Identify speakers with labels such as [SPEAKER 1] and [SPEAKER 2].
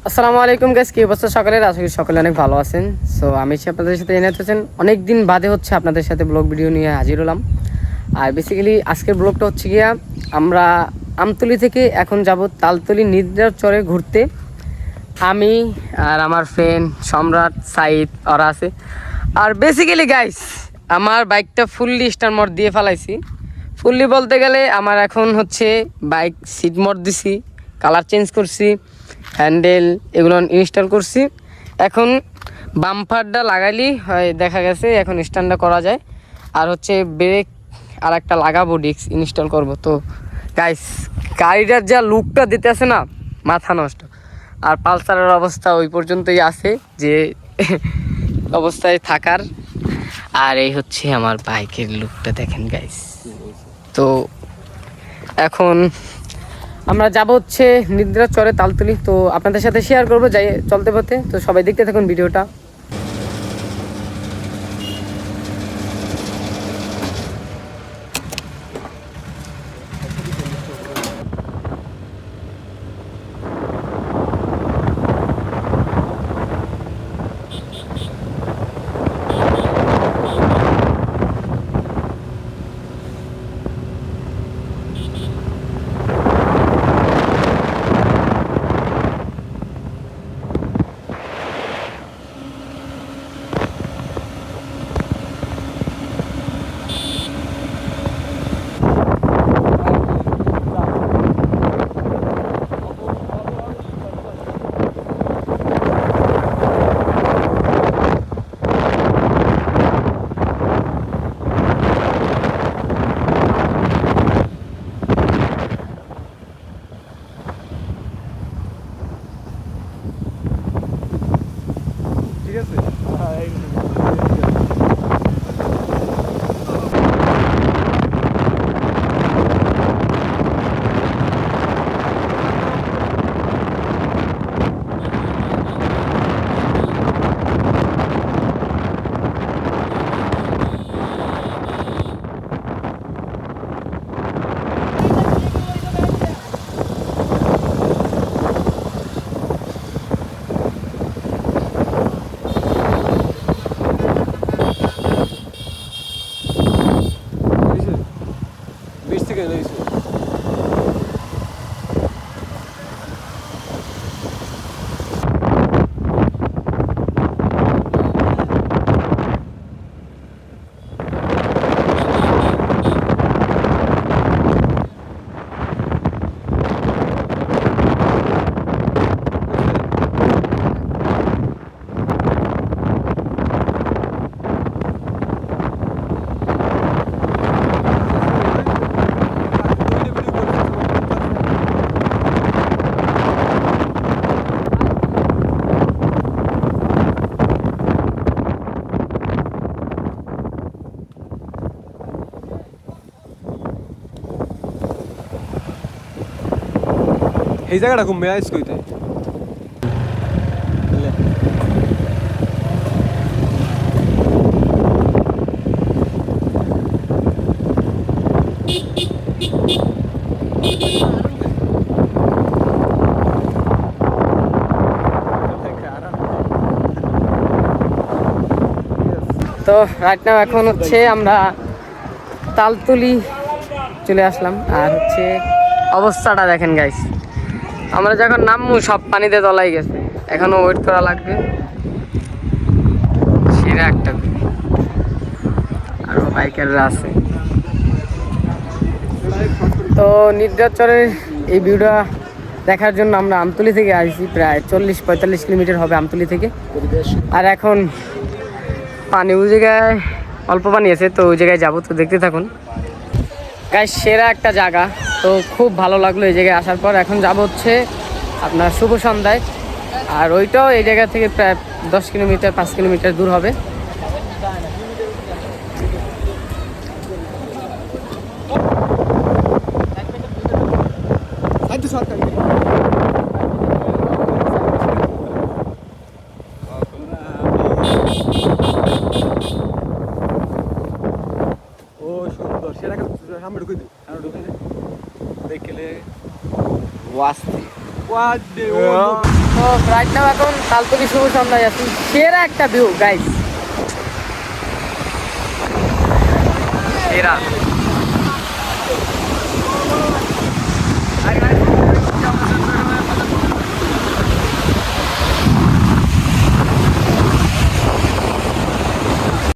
[SPEAKER 1] আসসালামু আলাইকুম গাইস, কি অবস্থা সকলের? আশা করি সকলে অনেক ভালো আছেন। সো আমি আপনাদের সাথে এনায়েত হোসেন অনেক দিন বাদে হচ্ছে আপনাদের সাথে ব্লগ ভিডিও নিয়ে হাজির হলাম। আর বেসিক্যালি আজকের ব্লগটা হচ্ছে গিয়া আমরা আমতলী থেকে এখন যাব তালতলী নিদ্রার চরে ঘুরতে। আমি আর আমার ফ্রেন্ড সম্রাট, সাইদ ওরা আছে। আর বেসিক্যালি গাইস আমার বাইকটা ফুললি স্টার মোড দিয়ে ফেলাইছি। ফুললি বলতে গেলে আমার এখন হচ্ছে বাইক সিট মোড দিছি, কালার চেঞ্জ করছি, হ্যান্ডেল এগুলো ইনস্টল করছি। এখন বাম্পারটা লাগাইলেই হয়, দেখা গেছে এখন স্ট্যান্ডটা করা যায়। আর হচ্ছে ব্রেক আর একটা লাগাবো, ডিস্ক ইনস্টল করব। তো গাইস গাড়িটার যা লুকটা দিতে আছে না, মাথা নষ্ট। আর পালসারের অবস্থা ওই পর্যন্তই আছে যে অবস্থায় থাকার। আর এই হচ্ছে আমার বাইকের লুকটা দেখেন গাইস। তো এখন আমরা যাব হচ্ছে নিদ্রা চরে তালতলী। তো আপনাদের সাথে শেয়ার করবো যাই চলতে পথে। তো সবাই দেখতে থাকুন ভিডিওটা।
[SPEAKER 2] ঠিক আছে। বিশ থেকে লইছে। এই জায়গাটা ঘুম মেয়াজ কইতে
[SPEAKER 1] তো রাইট নাও এখন হচ্ছে আমরা তালতলী চলে আসলাম। আর হচ্ছে অবস্থাটা দেখেন গাইস, আমরা যখন নামবো সব পানিতে তলাই গেছে, এখনো ওয়েট করা লাগবে। সেরা একটা আরও বাইকাররা আছে। তো নিদ্রাচরের এই ভিউটা দেখার জন্য আমরা আমতলী থেকে আসছি, প্রায় 40-45 কিলোমিটার হবে আমতলী থেকে। আর এখন পানি ওই জায়গায় অল্প পানি আছে, তো ওই জায়গায় যাবো। তো দেখতে থাকুন গাইস, সেরা একটা জায়গা। তো খুব ভালো লাগলো এই জায়গায় আসার পর। এখন যাব হচ্ছে আপনার শুভ সন্ধ্যায়। আর ওইটাও এই জায়গা থেকে প্রায় 10 কিলোমিটার 5 কিলোমিটার দূর হবে।
[SPEAKER 2] ও সুন্দর সেটাকে সামনে ঢুকে দিই দেখলে
[SPEAKER 1] ওয়াস্তি
[SPEAKER 2] ওয়াট
[SPEAKER 1] রাইট নাও এখন কালতলি শুভ সন্ধ্যায় আছি, সেরা একটা ভিউ গাইস, সেরা।